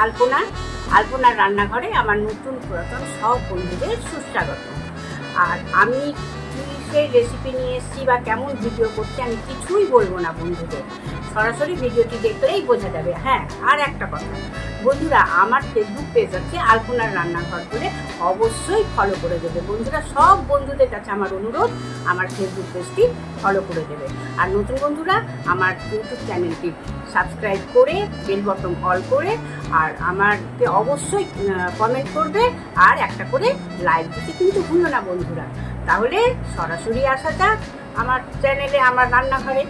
আলপনার রান্নাঘরে আমার নতুন পুরাতন সব বন্ধুদের সুস্বাগত। আর আমি সেই রেসিপি নিয়ে এসেছি বা কেমন ভিডিও করছি আমি কিছুই বলবো না বন্ধুদের, সরাসরি ভিডিওটি দেখলেই বোঝা যাবে। হ্যাঁ, আর একটা কথা বন্ধুরা, আমার ফেসবুক পেজ আছে আলপনার রান্নাঘর বলে, অবশ্যই ফলো করে দেবে বন্ধুরা। সব বন্ধুদের কাছে আমার অনুরোধ, আমার ফেসবুক পেজটি ফলো করে দেবে। আর নতুন বন্ধুরা আমার ইউটিউব চ্যানেলটি সাবস্ক্রাইব করে বেল বটন অল করে আর আমাকে অবশ্যই কমেন্ট করবে আর একটা করে লাইক দিতে কিন্তু ভুলো না বন্ধুরা। তাহলে সরাসরি আসা যাক আমার চ্যানেলে, আমার রান্নাঘরে।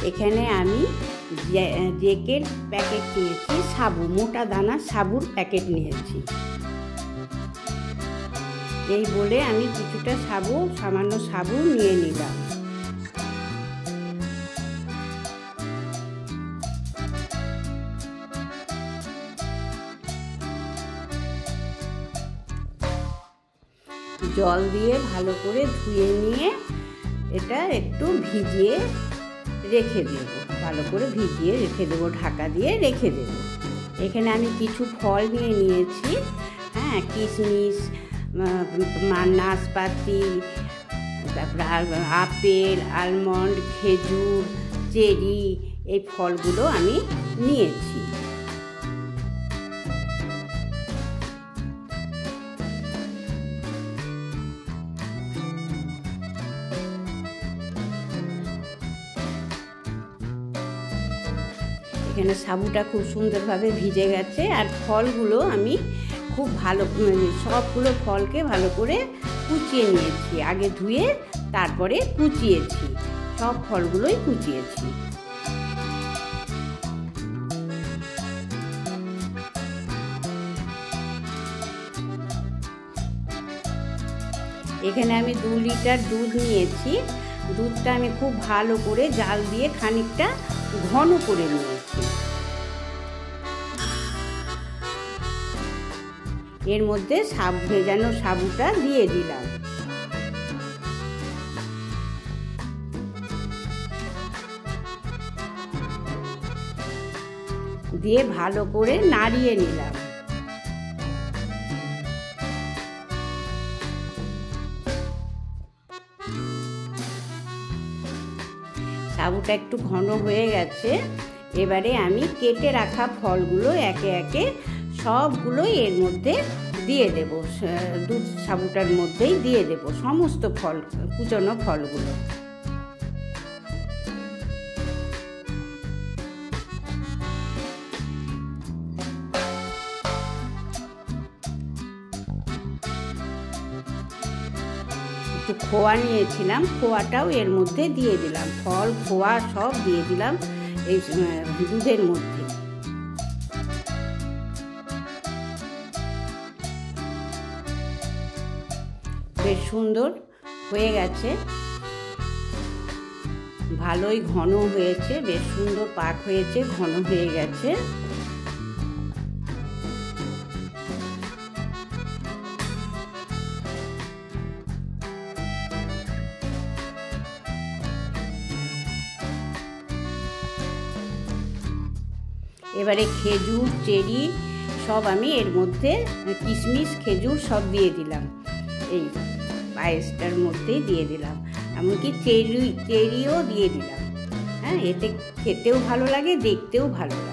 এখানে আমি জেকের প্যাকেট নিয়েছি, সাবু, মোটা দানা সাবুর প্যাকেট নিয়েছি। এই বলে আমি কিছুটা সামান্য সাবু নিয়ে নিলাম। জল দিয়ে ভালো করে ধুয়ে নিয়ে এটা একটু ভিজিয়ে রেখে দেব, ভালো করে ভিজিয়ে রেখে দেবো, ঢাকা দিয়ে রেখে দেব। এখানে আমি কিছু ফল নিয়ে নিয়েছি, হ্যাঁ, কিশমিশ, নাশপাতি, তারপরে আপেল, আলমন্ড, খেজুর, চেরি, এই ফলগুলো আমি নিয়েছি। এখানে সাবুটা খুব সুন্দরভাবে ভিজে গেছে। আর ফলগুলো আমি খুব ভালো, সবগুলো ফলকে ভালো করে কুচিয়ে নিয়েছি, আগে ধুয়ে তারপরে কুচিয়েছি, সব ফলগুলোই কুচিয়েছি। এখানে আমি 2 লিটার দুধ নিয়েছি। দুধটা আমি খুব ভালো করে জাল দিয়ে খানিকটা ঘন করে নিয়েছি। এর মধ্যে ভেজানো সাবুটা দিয়ে দিলাম। দিয়ে ভালো করে নাড়িয়ে নিলাম। সাবুটা একটু ঘন হয়ে গেছে। এবারে আমি কেটে রাখা ফলগুলো একে একে সবগুলোই এর মধ্যে দিয়ে দেব, দুধ সাবুটার মধ্যেই দিয়ে দেব সমস্ত ফল, কুচনো ফলগুলো। একটু খোয়া নিয়েছিলাম, খোয়াটাও এর মধ্যে দিয়ে দিলাম, ফল খোয়া সব দিয়ে দিলাম এই দুধের মধ্যে। বেশ সুন্দর হয়ে গেছে, ভালোই ঘন হয়েছে, বেশ সুন্দর পাক হয়েছে, ঘন হয়ে গেছে। এবারে খেজুর, চেরি সব আমি এর মধ্যে, কিশমিশ, খেজুর সব দিয়ে দিলাম, এই পায়েসটার মধ্যেই দিয়ে দিলাম। এমনকি চেরিও দিয়ে দিলাম। হ্যাঁ, এতে খেতেও ভালো লাগে, দেখতেও ভালো লাগে।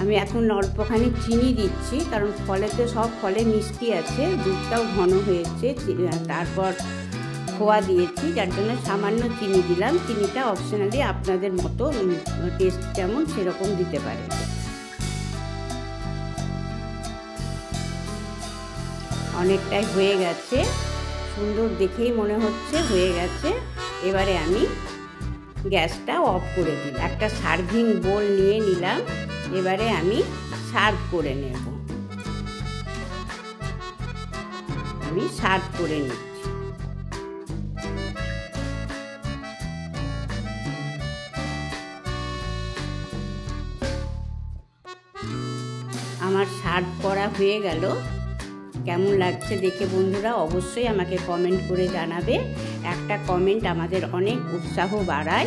আমি এখন অল্পখানি চিনি দিচ্ছি, কারণ ফলেতে সব ফলে মিষ্টি আছে, দুধটাও ঘন হয়েছে, তারপর খোয়া দিয়েছি, যার জন্য সামান্য চিনি দিলাম। চিনিটা অপশনালি আপনাদের মতো টেস্ট যেমন সেরকম দিতে পারেন। অনেকটাই হয়ে গেছে, সুন্দর দেখেই মনে হচ্ছে হয়ে গেছে। এবারে আমি গ্যাসটা অফ করে দিলাম, একটা সার্ভিং বোল নিয়ে নিলাম। এবারে আমি সার্ভ করে নেব, আমি সার্ভ করে নিচ্ছি। আমার সার্ভ করা হয়ে গেল। কেমন লাগছে দেখে বন্ধুরা অবশ্যই আমাকে কমেন্ট করে জানাবে। একটা কমেন্ট আমাদের অনেক উৎসাহ বাড়ায়।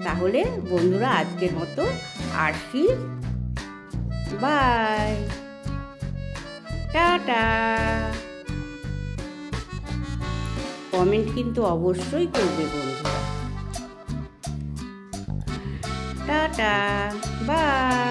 তাহলে বন্ধুরা আজকের মতো আসি, বাই, টাটা। কমেন্ট কিন্তু অবশ্যই করবে বন্ধুরা। Tata, by.